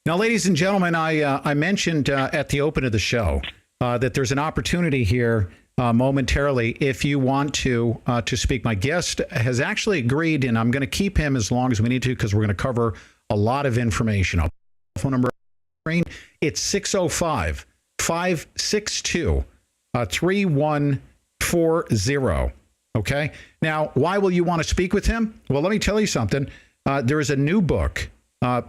Now, ladies and gentlemen, I mentioned at the open of the show that there's an opportunity here momentarily if you want to speak. My guest has actually agreed, and I'm going to keep him as long as we need to because we're going to cover a lot of information. Phone number, it's 605-562-3140. Okay. Now, why will you want to speak with him? Well, let me tell you something. There is a new book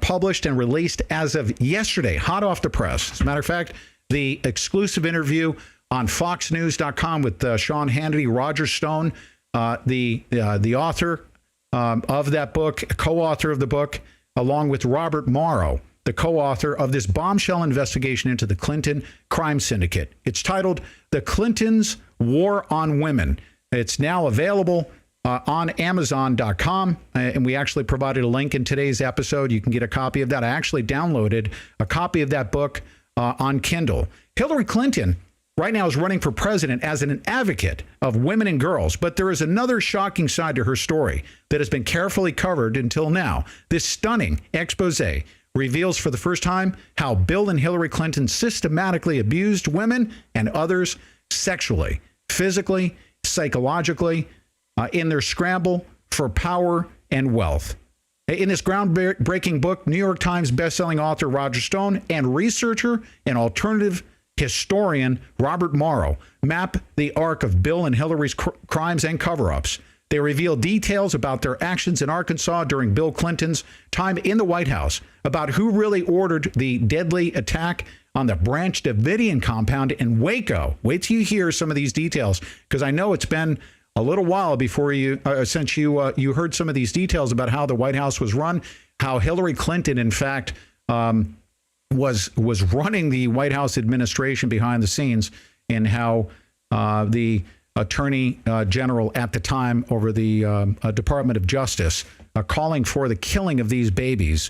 published and released as of yesterday, hot off the press. As a matter of fact, the exclusive interview on FoxNews.com with Sean Hannity, Roger Stone, the author of that book, co-author of the book, along with Robert Morrow, the co-author of this bombshell investigation into the Clinton crime syndicate. It's titled The Clintons' War on Women. It's now available on Amazon.com, and we actually provided a link in today's episode. You can get a copy of that. I actually downloaded a copy of that book on Kindle. Hillary Clinton right now is running for president as an advocate of women and girls, but there is another shocking side to her story that has been carefully covered until now. This stunning expose reveals for the first time how Bill and Hillary Clinton systematically abused women and others sexually, physically, psychologically, in their scramble for power and wealth. In this groundbreaking book, New York Times bestselling author Roger Stone and researcher and alternative historian Robert Morrow map the arc of Bill and Hillary's crimes and cover-ups. They reveal details about their actions in Arkansas during Bill Clinton's time in the White House, about who really ordered the deadly attack on the Branch Davidian compound in Waco. Wait till you hear some of these details, because I know it's been a little while before since you heard some of these details about how the White House was run, how Hillary Clinton, in fact, was running the White House administration behind the scenes, and how the Attorney General at the time over the Department of Justice calling for the killing of these babies,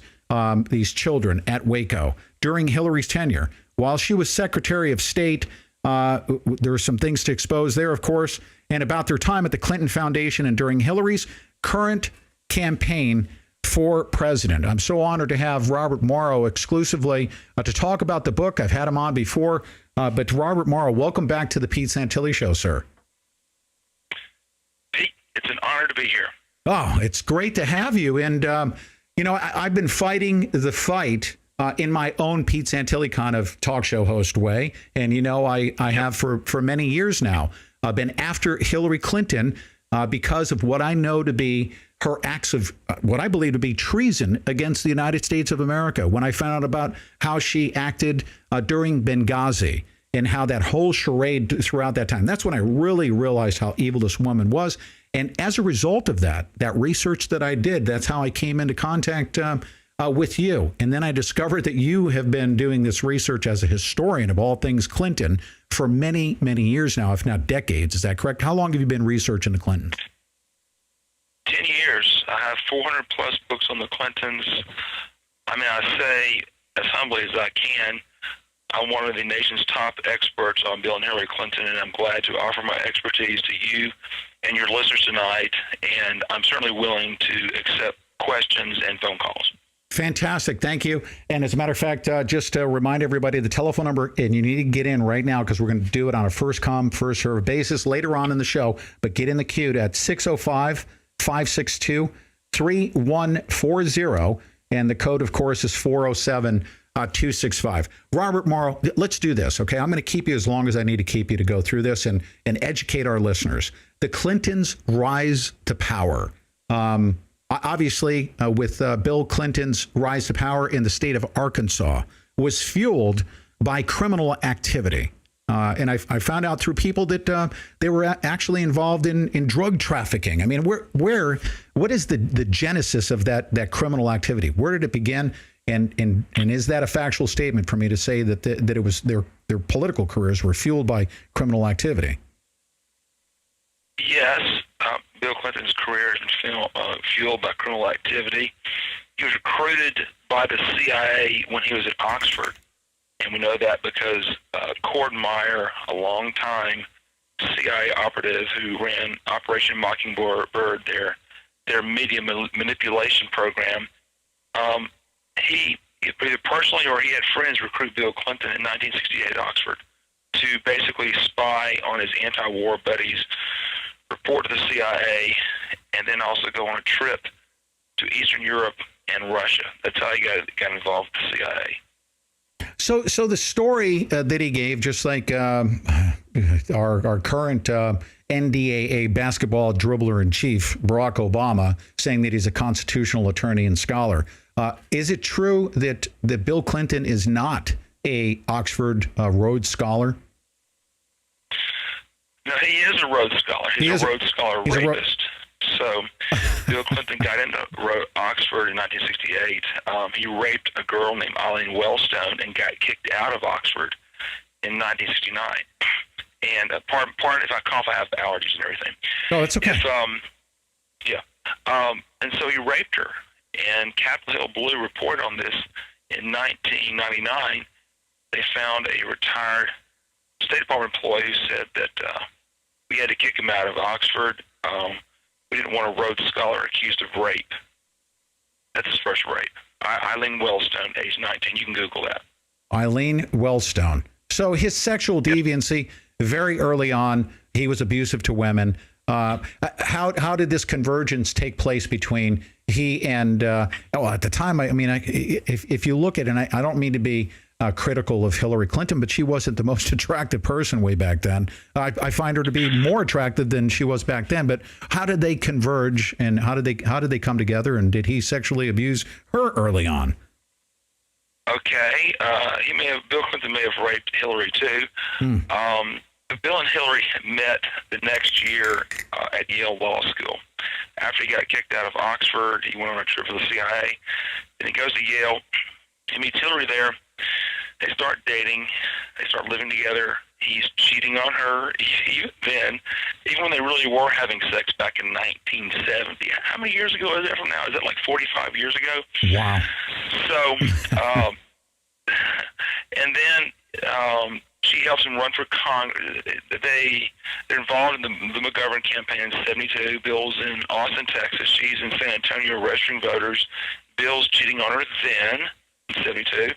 these children at Waco during Hillary's tenure. While she was Secretary of State, there were some things to expose there, of course, and about their time at the Clinton Foundation and during Hillary's current campaign for president. I'm so honored to have Robert Morrow exclusively to talk about the book. I've had him on before, but Robert Morrow, welcome back to the Pete Santilli Show, sir. Pete, it's an honor to be here. Oh, it's great to have you. And, I've been fighting the fight in my own Pete Santilli kind of talk show host way. And, I have for many years now been after Hillary Clinton because of what I know to be her acts of what I believe to be treason against the United States of America. When I found out about how she acted during Benghazi and how that whole charade throughout that time, that's when I really realized how evil this woman was. And as a result of that research that I did, that's how I came into contact with you. And then I discovered that you have been doing this research as a historian of all things Clinton for many, many years now, if not decades. Is that correct? How long have you been researching the Clintons? 10 years. I have 400 plus books on the Clintons. I mean, I say as humbly as I can, I'm one of the nation's top experts on Bill and Hillary Clinton, and I'm glad to offer my expertise to you and your listeners tonight. And I'm certainly willing to accept questions and phone calls. Fantastic. Thank you. And as a matter of fact, just to remind everybody, the telephone number, and you need to get in right now because we're going to do it on a first come, first serve basis later on in the show. But get in the queue at 605-562-3140. And the code, of course, is 407-265. Robert Morrow, let's do this, okay? I'm going to keep you as long as I need to keep you to go through this and educate our listeners. The Clintons' rise to power. Obviously, with Bill Clinton's rise to power in the state of Arkansas, was fueled by criminal activity. And I found out through people that they were actually involved in drug trafficking. I mean, what is the genesis of that criminal activity? Where did it begin? And is that a factual statement for me to say that it was their political careers were fueled by criminal activity? Yes, Bill Clinton's career has been fueled by criminal activity. He was recruited by the CIA when he was at Oxford, and we know that because Cord Meyer, a long-time CIA operative who ran Operation Mockingbird, their media manipulation program, he either personally or he had friends recruit Bill Clinton in 1968 at Oxford to basically spy on his anti-war buddies, report to the CIA, and then also go on a trip to Eastern Europe and Russia. That's how he got involved with the CIA. So the story that he gave, just like our current NDAA basketball dribbler in chief, Barack Obama, saying that he's a constitutional attorney and scholar. Is it true that Bill Clinton is not a Oxford Rhodes Scholar? No, he is a Rhodes Scholar. He's a Rhodes Scholar rapist. So Bill Clinton got into Oxford in 1968. He raped a girl named Eileen Wellstone and got kicked out of Oxford in 1969. And pardon if I cough, I have allergies and everything. Oh, that's okay. And so he raped her. And Capitol Hill Blue reported on this in 1999. They found a retired State Department employee who said that we had to kick him out of Oxford. We didn't want a Rhodes Scholar accused of rape. That's his first rape. Eileen Wellstone, age 19. You can Google that. Eileen Wellstone. So his sexual deviancy, very early on, he was abusive to women. How did this convergence take place between he and, at the time, if you look at it, and I don't mean to be critical of Hillary Clinton, but she wasn't the most attractive person way back then. I find her to be more attractive than she was back then. But how did they converge, and how did they come together? And did he sexually abuse her early on? Okay, Bill Clinton may have raped Hillary too. Bill and Hillary met the next year at Yale Law School. After he got kicked out of Oxford, he went on a trip for the CIA. Then he goes to Yale. He meets Hillary there. They start dating. They start living together. He's cheating on her. Even when they really were having sex back in 1970. How many years ago is that from now? Is it like 45 years ago? Wow. So, and then she helps him run for Congress. They're involved in the McGovern campaign in 72. Bill's in Austin, Texas. She's in San Antonio registering voters. Bill's cheating on her then, in 72.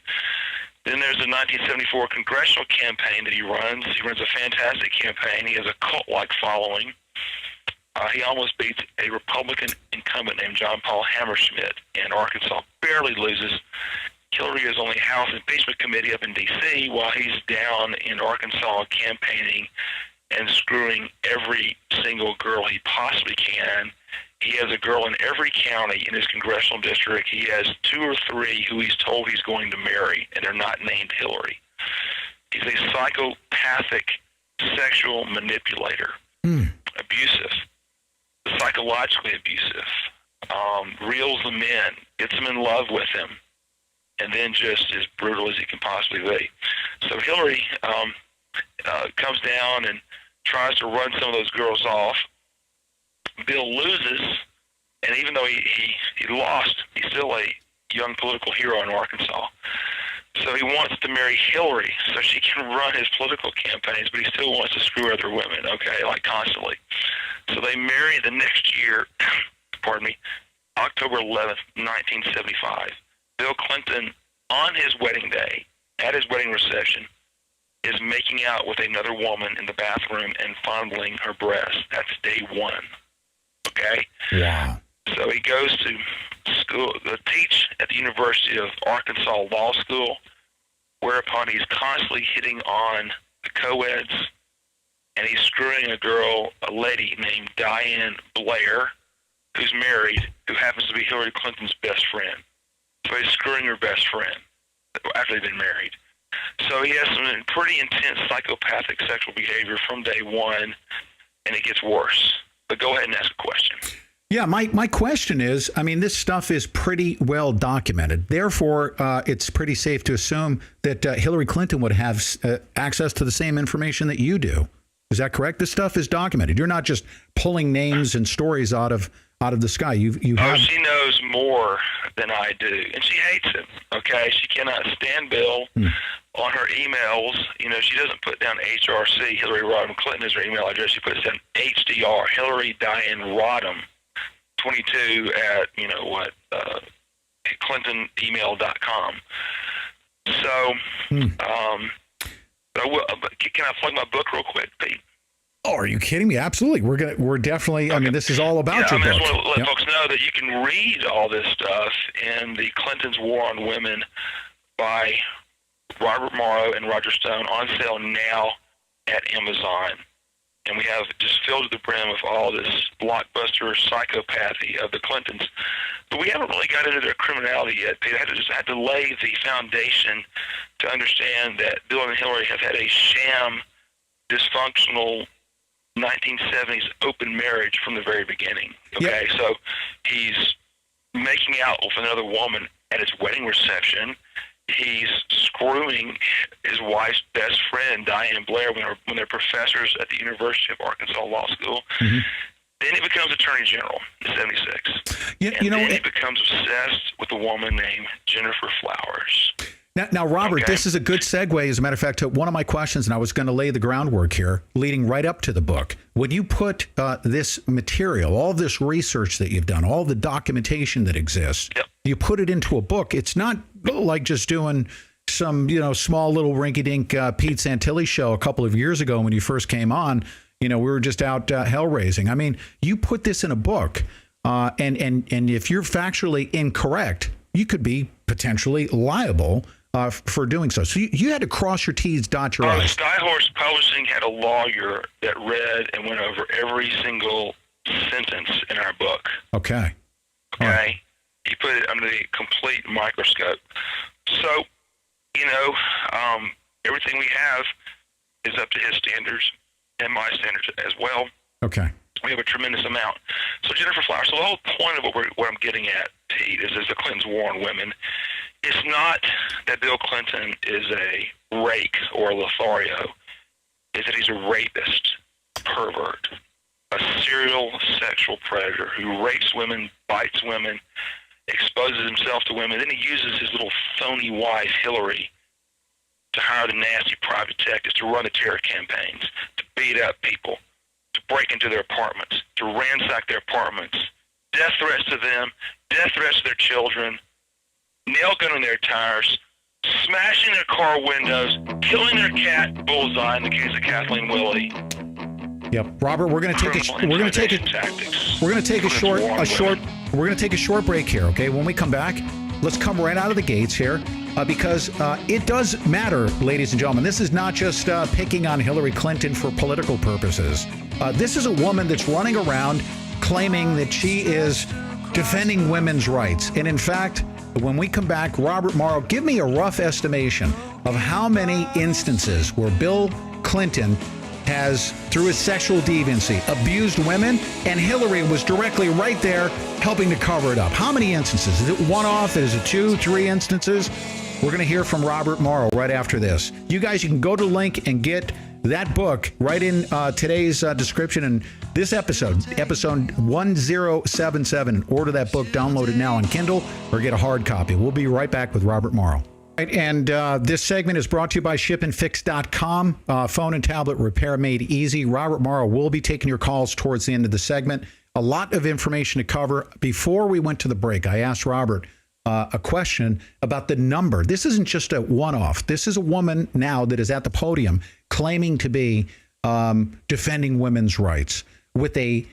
Then there's the 1974 congressional campaign that he runs. He runs a fantastic campaign. He has a cult-like following. He almost beats a Republican incumbent named John Paul Hammerschmidt in Arkansas, barely loses. Hillary is on the House Impeachment Committee up in D.C. while he's down in Arkansas campaigning and screwing every single girl he possibly can. He has a girl in every county in his congressional district. He has 2 or 3 who he's told he's going to marry, and they're not named Hillary. He's a psychopathic sexual manipulator, abusive, psychologically abusive, reels them in, gets them in love with him, and then just as brutal as he can possibly be. So Hillary comes down and tries to run some of those girls off. Bill loses, and even though he lost, he's still a young political hero in Arkansas. So he wants to marry Hillary so she can run his political campaigns, but he still wants to screw other women, like constantly. So they marry the next year, October 11th, 1975. Bill Clinton, on his wedding day, at his wedding reception, is making out with another woman in the bathroom and fondling her breast. That's day one. Okay? Yeah. So he goes to school, teach at the University of Arkansas Law School, whereupon he's constantly hitting on the co-eds, and he's screwing a lady named Diane Blair, who's married, who happens to be Hillary Clinton's best friend. So he's screwing her best friend after they've been married. So he has some pretty intense psychopathic sexual behavior from day one, and it gets worse. But go ahead and ask a question. Yeah, my question is, this stuff is pretty well documented. Therefore, it's pretty safe to assume that Hillary Clinton would have access to the same information that you do. Is that correct? This stuff is documented. You're not just pulling names and stories out of the sky. You have. She knows more than I do, and she hates him. Okay, she cannot stand Bill. On her emails, she doesn't put down HRC, Hillary Rodham Clinton is her email address. She puts down HDR, Hillary Diane Rodham, 22 at, clintonemail.com. So, but can I plug my book real quick, Pete? Oh, are you kidding me? Absolutely. We're definitely. I mean, this is all about your I book. just want to let folks know that you can read all this stuff in The Clintons' War on Women by Robert Morrow and Roger Stone, on sale now at Amazon. And we have just filled to the brim with all this blockbuster psychopathy of the Clintons. But we haven't really got into their criminality yet. They had to lay the foundation to understand that Bill and Hillary have had a sham, dysfunctional 1970s open marriage from the very beginning. Okay, so he's making out with another woman at his wedding reception. He's screwing his wife's best friend, Diane Blair, when they're professors at the University of Arkansas Law School. Mm-hmm. Then he becomes Attorney General in '76. Then he becomes obsessed with a woman named Jennifer Flowers. Now, Robert, This is a good segue, as a matter of fact, to one of my questions, and I was going to lay the groundwork here, leading right up to the book. When you put this material, all this research that you've done, all the documentation that exists, you put it into a book, it's not like just doing some, small little rinky-dink Pete Santilli show a couple of years ago when you first came on. We were just out hell-raising. I mean, you put this in a book, and if you're factually incorrect, you could be potentially liable for doing so. So you had to cross your T's, dot your I's. Skyhorse Publishing had a lawyer that read and went over every single sentence in our book. Okay. Okay. He put it under the complete microscope. So, everything we have is up to his standards and my standards as well. Okay. We have a tremendous amount. So Jennifer Flowers. So the whole point of what I'm getting at, Pete, is the Clintons' war on women. It's not that Bill Clinton is a rake or a Lothario. It's that he's a rapist, pervert, a serial sexual predator who rapes women, bites women, exposes himself to women. Then he uses his little phony wife, Hillary, to hire the nasty private detectives to run the terror campaigns, to beat up people, to break into their apartments, to ransack their apartments, death threats to them, death threats to their children, nail gunning their tires, smashing their car windows, killing their cat Bullseye in the case of Kathleen Willey. Yep, Robert, we're going to take a short break here. Okay, when we come back, let's come right out of the gates here, because it does matter, ladies and gentlemen. This is not just picking on Hillary Clinton for political purposes. This is a woman that's running around claiming that she is defending women's rights, and in fact, when we come back, Robert Morrow, give me a rough estimation of how many instances where Bill Clinton has, through his sexual deviancy, abused women, and Hillary was directly right there helping to cover it up. How many instances? Is it one-off? Is it 2, 3 instances? We're going to hear from Robert Morrow right after this. You guys, you can go to the link and get that book right in today's description. And this episode 1077, order that book, download it now on Kindle, or get a hard copy. We'll be right back with Robert Morrow. Right, and this segment is brought to you by shipandfix.com. Phone and tablet repair made easy. Robert Morrow will be taking your calls towards the end of the segment. A lot of information to cover. Before we went to the break, I asked Robert a question about the number. This isn't just a one-off. This is a woman now that is at the podium claiming to be defending women's rights with a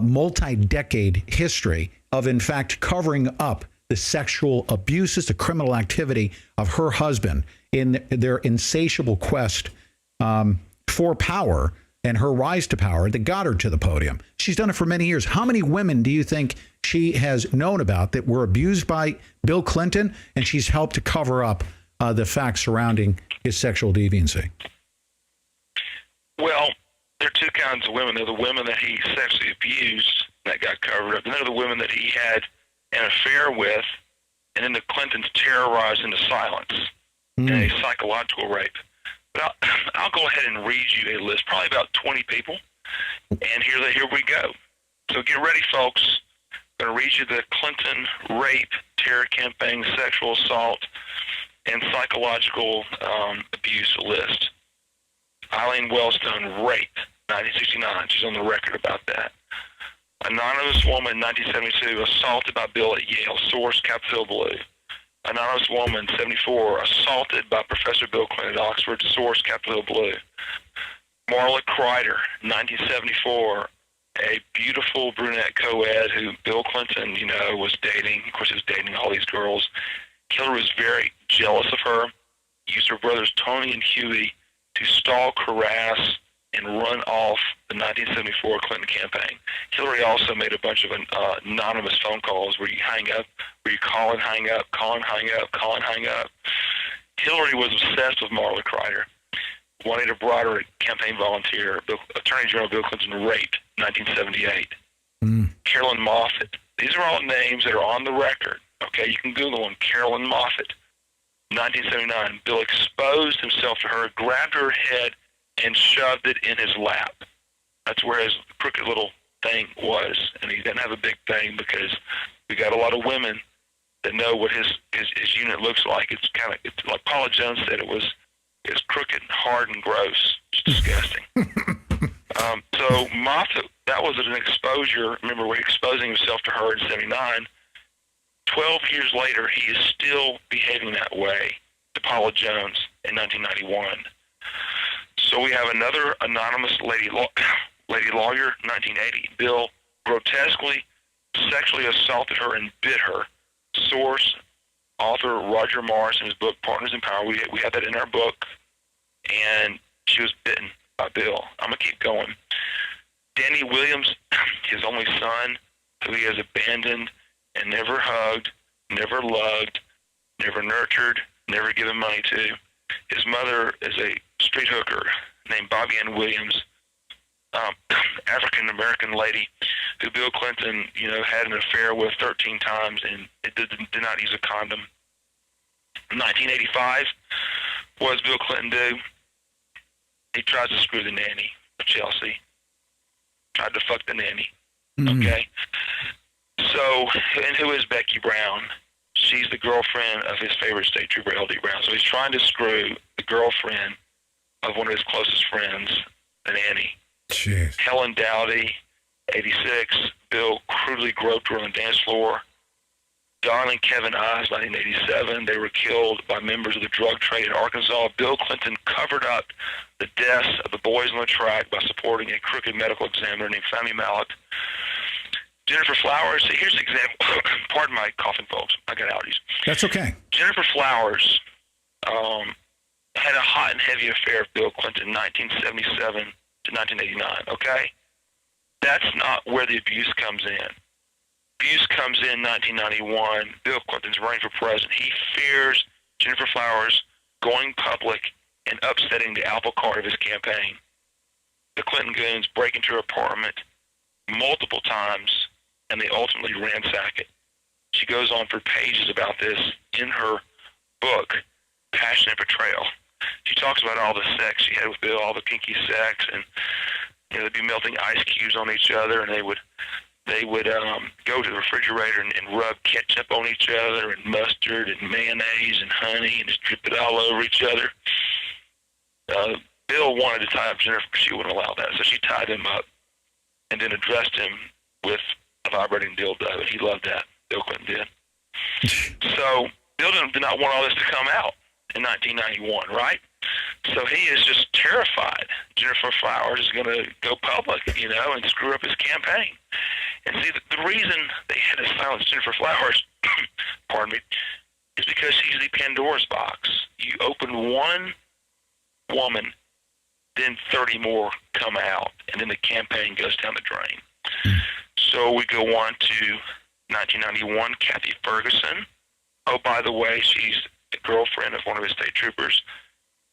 multi-decade history of, in fact, covering up the sexual abuses, the criminal activity of her husband in their insatiable quest for power and her rise to power that got her to the podium. She's done it for many years. How many women do you think she has known about that were abused by Bill Clinton, and she's helped to cover up the facts surrounding his sexual deviancy? Well, there are two kinds of women. There are the women that he sexually abused that got covered up, and there are the women that he had an affair with, and then the Clintons terrorized into silence in a psychological rape. But I'll go ahead and read you a list, probably about 20 people, and here we go. So get ready, folks. I'm going to read you the Clinton rape, terror campaign, sexual assault, and psychological abuse list. Eileen Wellstone, rape, 1969. She's on the record about that. Anonymous woman, 1972, assaulted by Bill at Yale. Source, Capitol Blue. Anonymous anonymous woman, 74, assaulted by Professor Bill Clinton at Oxford. Source, Capitol Hill Blue. Marla Kreider, 1974, a beautiful brunette co-ed who Bill Clinton, was dating. Of course, he was dating all these girls. Hillary was very jealous of her, used her brothers Tony and Huey to stalk, harass, and run off the 1974 Clinton campaign. Hillary also made a bunch of anonymous phone calls where you call and hang up, call and hang up, call and hang up. Hillary was obsessed with Marla Kreider. Juanita Broderick, campaign volunteer. Attorney General Bill Clinton raped 1978. Carolyn Moffett. These are all names that are on the record. Okay, you can Google them. Carolyn Moffett, 1979. Bill exposed himself to her, grabbed her head, and shoved it in his lap. That's where his crooked little thing was. And he didn't have a big thing because we got a lot of women that know what his unit looks like. It's like Paula Jones said, it's crooked, hard, and gross. It's disgusting. So Moffett, that was an exposure. Remember, we're exposing himself to her in 79. 12 years later, he is still behaving that way to Paula Jones in 1991. So we have another anonymous lady lawyer, 1980. Bill grotesquely sexually assaulted her and bit her. Source, author Roger Morris in his book Partners in Power. We had that in our book, and she was bitten by Bill. I'm going to keep going. Danny Williams, his only son, who he has abandoned and never hugged, never loved, never nurtured, never given money to. His mother is a street hooker named Bobby Ann Williams, African-American lady who Bill Clinton, had an affair with 13 times and it did not use a condom. 1985, what does Bill Clinton do? He tries to screw the nanny of Chelsea. Tried to fuck the nanny. Okay? So, and who is Becky Brown? She's the girlfriend of his favorite state trooper, L.D. Brown. So he's trying to screw the girlfriend of one of his closest friends, the nanny. Jeez. Helen Dowdy, 86. Bill crudely groped her on the dance floor. Don and Kevin Eyes, 1987. They were killed by members of the drug trade in Arkansas. Bill Clinton covered up the deaths of the boys on the track by supporting a crooked medical examiner named Fahmy Malak. Jennifer Flowers, here's an example. Pardon my coughing, folks. I got allergies. That's okay. Jennifer Flowers had a hot and heavy affair with Bill Clinton, 1977 to 1989, okay? That's not where the abuse comes in. Abuse comes in 1991. Bill Clinton's running for president. He fears Jennifer Flowers going public and upsetting the apple cart of his campaign. The Clinton goons break into her apartment multiple times, and they ultimately ransack it. She goes on for pages about this in her book, Passionate Betrayal. She talks about all the sex she had with Bill, all the kinky sex, and they'd be melting ice cubes on each other, and they would go to the refrigerator and rub ketchup on each other and mustard and mayonnaise and honey and just drip it all over each other. Bill wanted to tie up Jennifer, but she wouldn't allow that, so she tied him up and then addressed him with a vibrating dildo, and he loved that. Bill Clinton did. So Bill did not want all this to come out in 1991, right? So he is just terrified Jennifer Flowers is going to go public, and screw up his campaign. And see, the reason they had to silence Jennifer Flowers, pardon me, is because she's the Pandora's box. You open one woman, then 30 more come out, and then the campaign goes down the drain. So we go on to 1991, Kathy Ferguson. Oh, by the way, she's the girlfriend of one of his state troopers.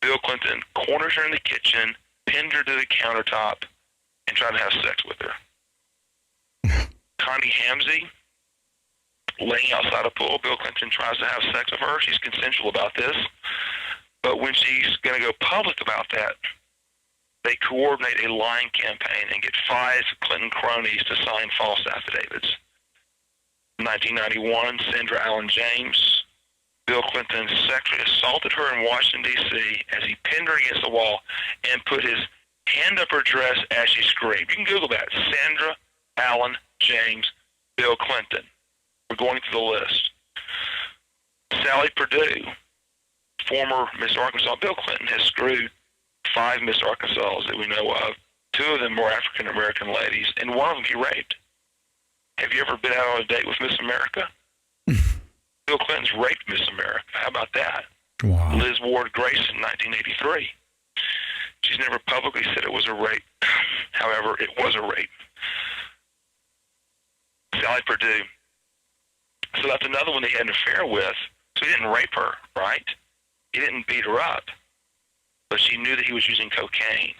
Bill Clinton corners her in the kitchen, pinned her to the countertop, and tried to have sex with her. Connie Hamzy, laying outside a pool. Bill Clinton tries to have sex with her. She's consensual about this. But when she's going to go public about that, they coordinate a lying campaign and get 5 Clinton cronies to sign false affidavits. 1991, Sandra Allen James. Bill Clinton sexually assaulted her in Washington, D.C. as he pinned her against the wall and put his hand up her dress as she screamed. You can Google that. Sandra Allen James, Bill Clinton. We're going through the list. Sally Perdue, former Miss Arkansas. Bill Clinton has screwed 5 Miss Arkansas that we know of. 2 of them were African American ladies, and one of them he raped. Have you ever been out on a date with Miss America? Bill Clinton's raped Miss America. How about that? Wow. Liz Ward Grace in 1983. She's never publicly said it was a rape. However, it was a rape. Sally Perdue. So that's another one that he had an affair with. So he didn't rape her, right? He didn't beat her up. But she knew that he was using cocaine.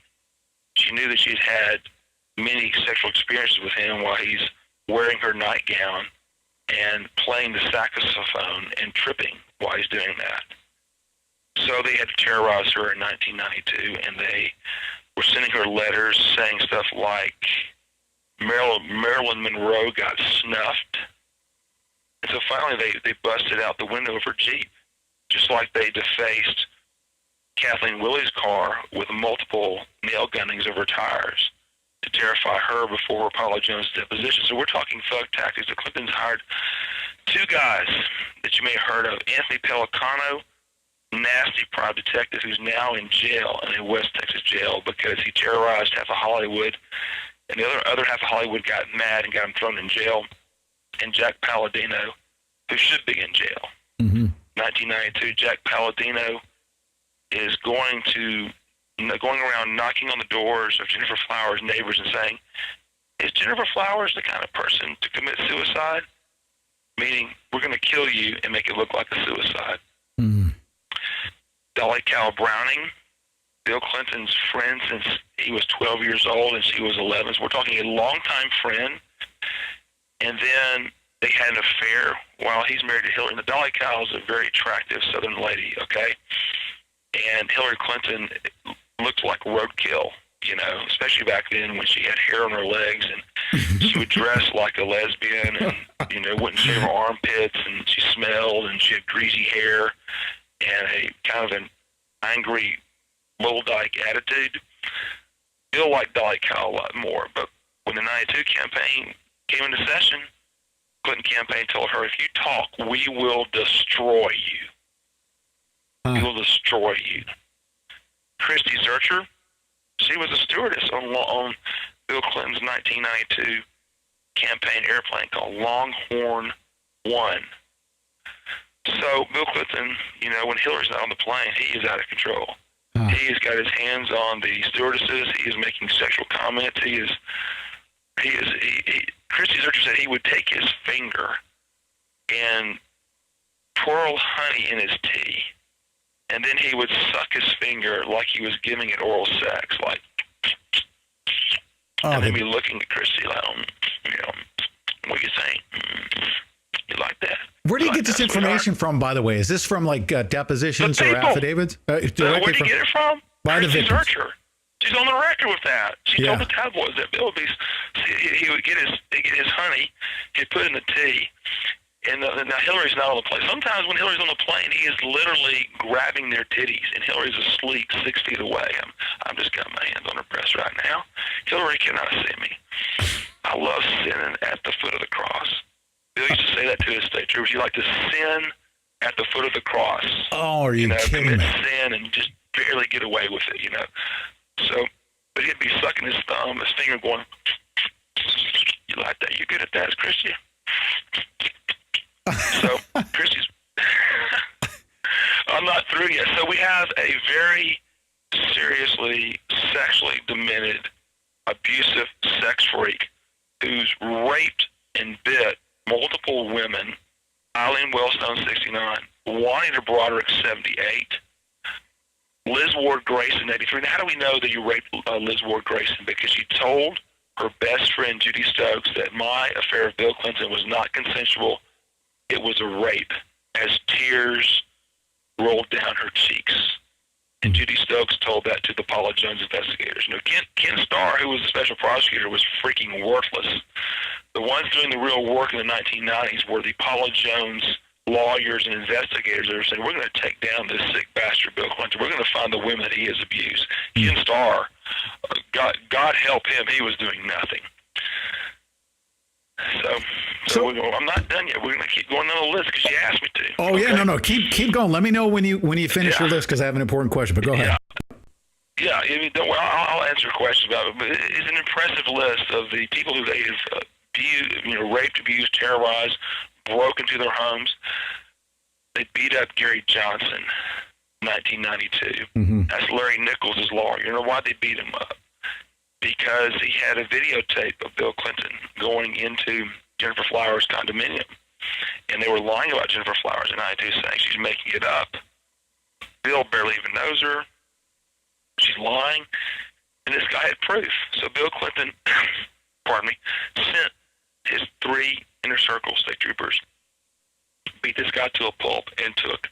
She knew that she'd had many sexual experiences with him while he's wearing her nightgown and playing the saxophone and tripping while he's doing that. So they had to terrorize her in 1992, and they were sending her letters saying stuff like Marilyn Monroe got snuffed. And so finally they busted out the window of her Jeep, just like they defaced Kathleen Willie's car with multiple nail gunnings of her tires to terrify her before Paula Jones' deposition. So we're talking thug tactics. The Clintons hired 2 guys that you may have heard of. Anthony Pelicano, nasty private detective who's now in jail, in a West Texas jail, because he terrorized half of Hollywood, and the other half of Hollywood got mad and got him thrown in jail. And Jack Palladino, who should be in jail. 1992, Jack Palladino is going around knocking on the doors of Gennifer Flowers' neighbors and saying, is Gennifer Flowers the kind of person to commit suicide? Meaning, we're going to kill you and make it look like a suicide. Dolly Cal Browning, Bill Clinton's friend since he was 12 years old and she was 11. So we're talking a longtime friend. And then they had an affair while he's married to Hillary. And the Dolly Cal is a very attractive Southern lady, okay? And Hillary Clinton looked like roadkill, you know, especially back then when she had hair on her legs and she would dress like a lesbian and, you know, wouldn't shave her armpits and she smelled and she had greasy hair and a kind of an angry Little Dyke attitude. Bill liked Dolly Cal a lot more, but when the 92 campaign came into session, Clinton campaign told her, if you talk, we will destroy you. We will destroy you. Christy Zurcher, she was a stewardess on Bill Clinton's 1992 campaign airplane called Longhorn 1. So Bill Clinton, you know, when Hillary's not on the plane, he is out of control. He has got his hands on the stewardesses. He is making sexual comments. Christy Zurcher said he would take his finger and twirl honey in his tea, and then he would suck his finger like he was giving it oral sex, like, and then be looking at Christy like, you know, what are you saying? You like that? Where do you get this information from, by the way? Is this from like depositions or affidavits? Where did you get it from? By the victims. Zurcher. She's on the record with that. She told the tabloids that Bill would he would get his honey, he'd put in the tea, and now Hillary's not on the plane. Sometimes when Hillary's on the plane, he is literally grabbing their titties, and Hillary's asleep 6 feet away. I'm just got my hands on her breast right now. Hillary cannot see me. I love sinning at the foot of the cross. Bill used to say that to his state troopers. You like to sin at the foot of the cross. Oh, are you kidding commit me? sin and just barely get away with it, you know. So, but he'd be sucking his thumb, his finger going, you like that? You good at that, Christy? So, Christy's, I'm not through yet. So we have a very seriously sexually demented, abusive sex freak who's raped and bit multiple women, Eileen Wellstone, 69, Juanita Broderick, 78, Liz Ward Grayson, 83. Now, how do we know that you raped Liz Ward Grayson? Because she told her best friend, Judy Stokes, that my affair with Bill Clinton was not consensual. It was a rape, as tears rolled down her cheeks. And Judy Stokes told that to the Paula Jones investigators. You know, Ken Starr, who was a special prosecutor, was freaking worthless. The ones doing the real work in the 1990s were the Paula Jones lawyers and investigators that are saying, we're going to take down this sick bastard Bill Clinton. We're going to find the women that he has abused. Ken Starr, God help him, he was doing nothing. So I'm not done yet. We're going to keep going down the list because you asked me to. Oh okay? yeah, no, keep going. Let me know when you finish your list because I have an important question. But go ahead. Yeah, I mean, I'll answer a question about it. But it's an impressive list of the people who they have raped, abused, terrorized, broke into their homes. They beat up Gary Johnson, 1992. Mm-hmm. That's Larry Nichols' lawyer. You know why they beat him up? Because he had a videotape of Bill Clinton going into Jennifer Flowers' condominium. And they were lying about Jennifer Flowers in 92, saying she's making it up. Bill barely even knows her. She's lying. And this guy had proof. So Bill Clinton, sent his 3 inner circle state troopers, beat this guy to a pulp, and took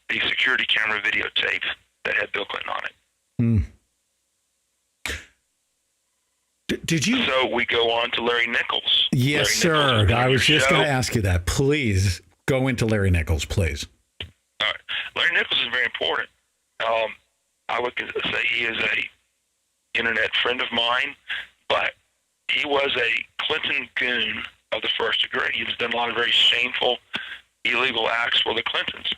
the security camera videotape that had Bill Clinton on it. Hmm. Did you? So we go on to Larry Nichols. Yes, Larry Nichols, sir. I was just going to ask you that. Please go into Larry Nichols, please. All right. Larry Nichols is very important. I would say he is a internet friend of mine, but he was a Clinton goon of the first degree. He's done a lot of very shameful, illegal acts for the Clintons.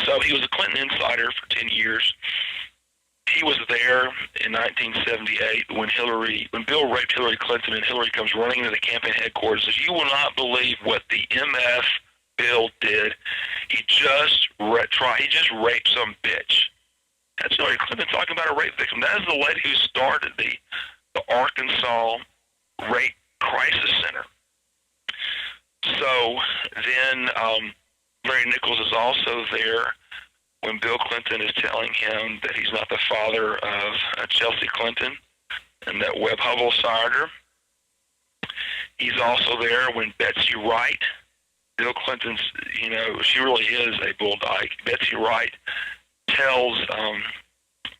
So he was a Clinton insider for 10 years. He was there in 1978 when Bill raped Hillary Clinton, and Hillary comes running into the campaign headquarters and says, "You will not believe what the MF Bill did. He just raped some bitch." That's Hillary Clinton talking about a rape victim. That is the lady who started the Arkansas Rape Crisis Center. So then Larry Nichols is also there when Bill Clinton is telling him that he's not the father of Chelsea Clinton and that Webb Hubbell sired her. He's also there when Betsy Wright, Bill Clinton's, she really is a bull dyke. Betsy Wright tells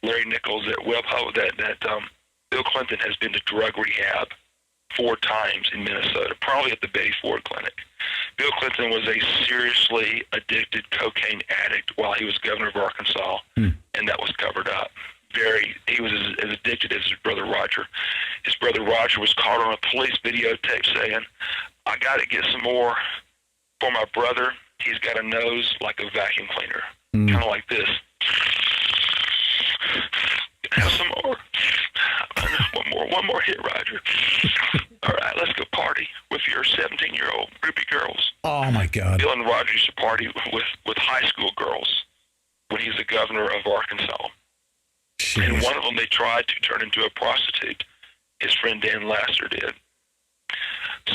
Larry Nichols that Webb Hubbell, that Bill Clinton has been to drug rehab 4 times in Minnesota, probably at the Betty Ford Clinic. Bill Clinton was a seriously addicted cocaine addict while he was governor of Arkansas, and that was covered up. He was as addicted as his brother Roger. His brother Roger was caught on a police videotape saying, "I got to get some more for my brother. He's got a nose like a vacuum cleaner, kind of like this. Have some more. One more hit, Roger. All right, let's go party with your 17-year-old groupie girls." Oh my God! Bill and Roger used to party with high school girls when he was the governor of Arkansas. Jeez. And one of them they tried to turn into a prostitute. His friend Dan Lasser did.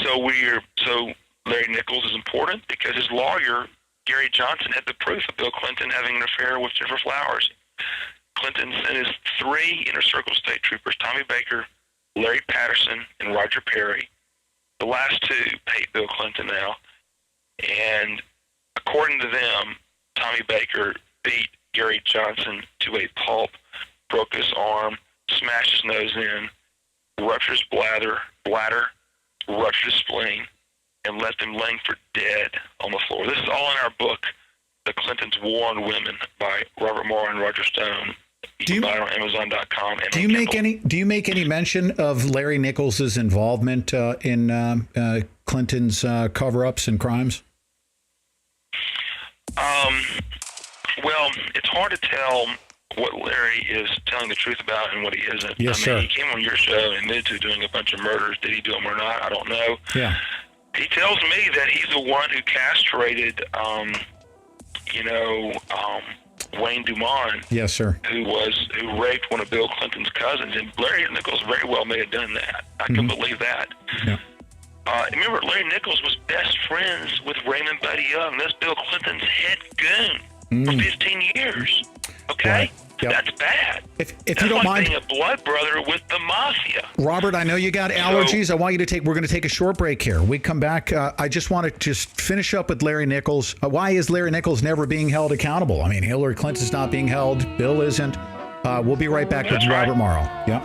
So Larry Nichols is important because his lawyer Gary Johnson had the proof of Bill Clinton having an affair with Jennifer Flowers. Clinton sent his 3 inner circle state troopers, Tommy Baker, Larry Patterson, and Roger Perry. The last 2 hate Bill Clinton now. And according to them, Tommy Baker beat Gary Johnson to a pulp, broke his arm, smashed his nose in, ruptured his bladder, ruptured his spleen, and left him laying for dead on the floor. This is all in our book, The Clintons' War on Women, by Robert Morrow and Roger Stone. You can buy it on Amazon.com. Do you make any mention of Larry Nichols' involvement in Clinton's cover-ups and crimes? Well, it's hard to tell what Larry is telling the truth about and what he isn't. Yes, sir. He came on your show and admitted to doing a bunch of murders. Did he do them or not? I don't know. Yeah. He tells me that he's the one who castrated, Wayne Dumont. Yes, sir. Who raped one of Bill Clinton's cousins, and Larry Nichols very well may have done that. I can believe that. Yeah. Remember, Larry Nichols was best friends with Raymond Buddy Young. That's Bill Clinton's head goon for 15 years. Okay? Right. Yep. That's bad. If That's you don't like mind, being a blood brother with the mafia. Robert, I know you got allergies. We're going to take a short break here. We come back. I just want to just finish up with Larry Nichols. Why is Larry Nichols never being held accountable? I mean, Hillary Clinton's not being held. Bill isn't. We'll be right back with Robert Morrow. Yep.